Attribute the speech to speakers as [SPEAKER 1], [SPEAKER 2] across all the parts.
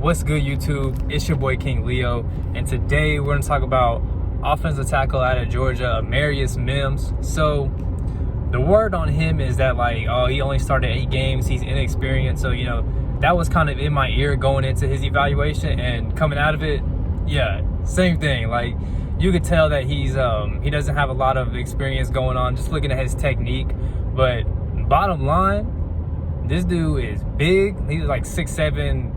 [SPEAKER 1] What's good, YouTube? It's your boy King Leo, and today we're gonna talk about offensive tackle out of Georgia, Amarius Mims. So the word on him is that he only started 8 games, he's inexperienced. So that was kind of in my ear going into his evaluation, and coming out of it, yeah, same thing. Like, you could tell that he doesn't have a lot of experience going on, just looking at his technique. But bottom line, this dude is big. He was like 6'7",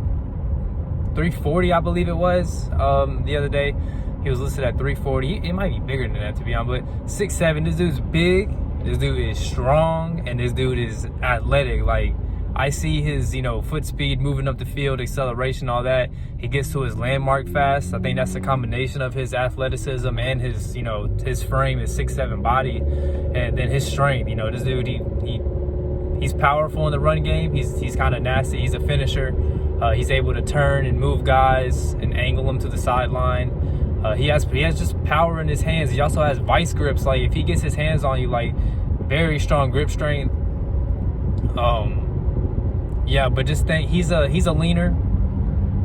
[SPEAKER 1] 340, I believe it was. The other day, he was listed at 340. It might be bigger than that, to be honest, but 6'7". This dude's big. This dude is strong, and this dude is athletic. Like, I see his, foot speed, moving up the field, acceleration, all that. He gets to his landmark fast. I think that's a combination of his athleticism and his, his frame, his 6'7" body, and then his strength. This dude, he's powerful in the run game. He's kind of nasty. He's a finisher. He's able to turn and move guys and angle them to the sideline. He has just power in his hands. He also has vice grips. Like, if he gets his hands on you, like, very strong grip strength. Yeah, but just think, he's a leaner.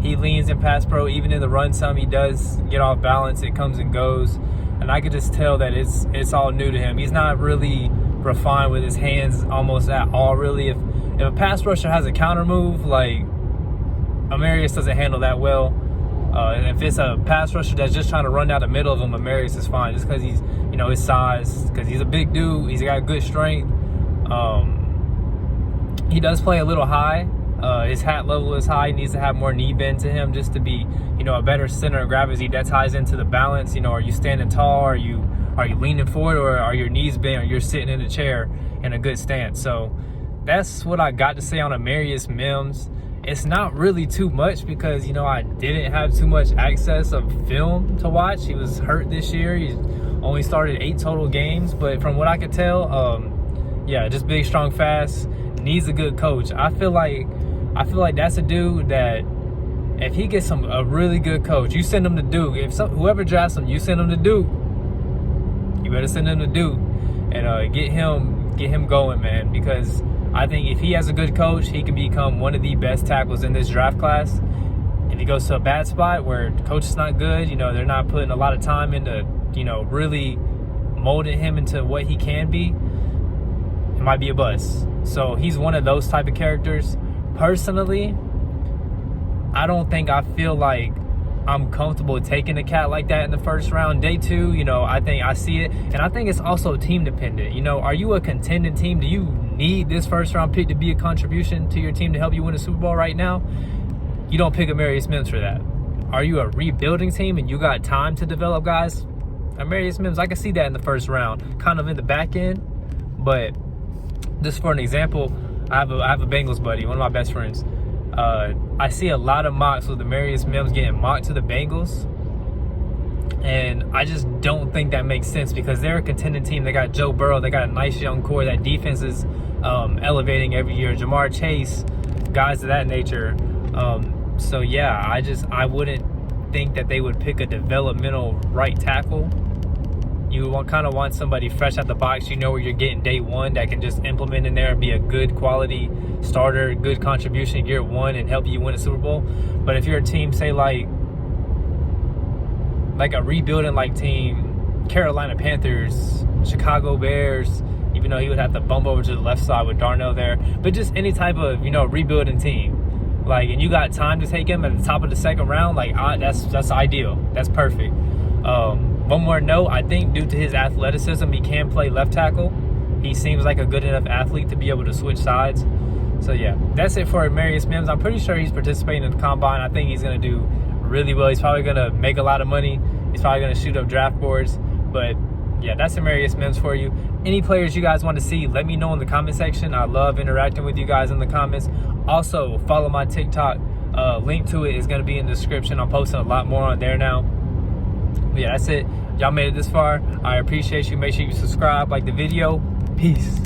[SPEAKER 1] He leans in pass pro. Even in the run some, he does get off balance. It comes and goes. And I could just tell that it's all new to him. He's not really refined with his hands almost at all, really. If a pass rusher has a counter move, like, Amarius doesn't handle that well. And if it's a pass rusher that's just trying to run down the middle of him, Amarius is fine, just because he's, his size, because he's a big dude. He's got good strength. He does play a little high. His hat level is high. He needs to have more knee bend to him just to be, a better center of gravity. That ties into the balance. Are you standing tall? Are you leaning forward, or are your knees bent, or you're sitting in a chair in a good stance? So that's what I got to say on Amarius Mims. It's not really too much because, I didn't have too much access of film to watch. He was hurt this year. He's only started 8 total games. But from what I could tell, yeah, just big, strong, fast. Needs a good coach. I feel like that's a dude that if he gets a really good coach, you send him to Duke. Whoever drafts him, you send him to Duke. You better send him to Duke and get him going, man, because I think if he has a good coach, he can become one of the best tackles in this draft class. If he goes to a bad spot where the coach is not good, they're not putting a lot of time into, really molding him into what he can be, it might be a bust. So he's one of those type of characters. Personally, I don't think I feel like I'm comfortable taking a cat like that in the first round. Day 2, I think I see it. And I think it's also team dependent. Are you a contending team? Do you need this first round pick to be a contribution to your team to help you win a Super Bowl right now? You don't pick Amarius Mims for that. Are you a rebuilding team and you got time to develop guys? Amarius Mims, I can see that in the first round, kind of in the back end. But just for an example, I have a Bengals buddy, one of my best friends. I see a lot of mocks with Amarius Mims getting mocked to the Bengals, and I just don't think that makes sense because they're a contending team. They got Joe Burrow. They got a nice young core. That defense is elevating every year. Jamar Chase, guys of that nature. So yeah, I wouldn't think that they would pick a developmental right tackle. You kind of want somebody fresh out the box, where you're getting day 1, that can just implement in there and be a good quality starter, good contribution year 1 and help you win a Super Bowl. But if you're a team, say like a rebuilding team, Carolina Panthers, Chicago Bears, even though he would have to bump over to the left side with Darnell there, but just any type of, rebuilding team, and you got time to take him at the top of the second round, that's ideal. That's perfect. One more note, I think due to his athleticism, he can play left tackle. He seems like a good enough athlete to be able to switch sides. So yeah, that's it for Amarius Mims. I'm pretty sure he's participating in the combine. I think he's going to do really well. He's probably going to make a lot of money. He's probably going to shoot up draft boards. But yeah, that's Amarius Mims for you. Any players you guys want to see, let me know in the comment section. I love interacting with you guys in the comments. Also, follow my TikTok. Link to it is going to be in the description. I'm posting a lot more on there now. But yeah, that's it. Y'all made it this far. I appreciate you. Make sure you subscribe, like the video. Peace.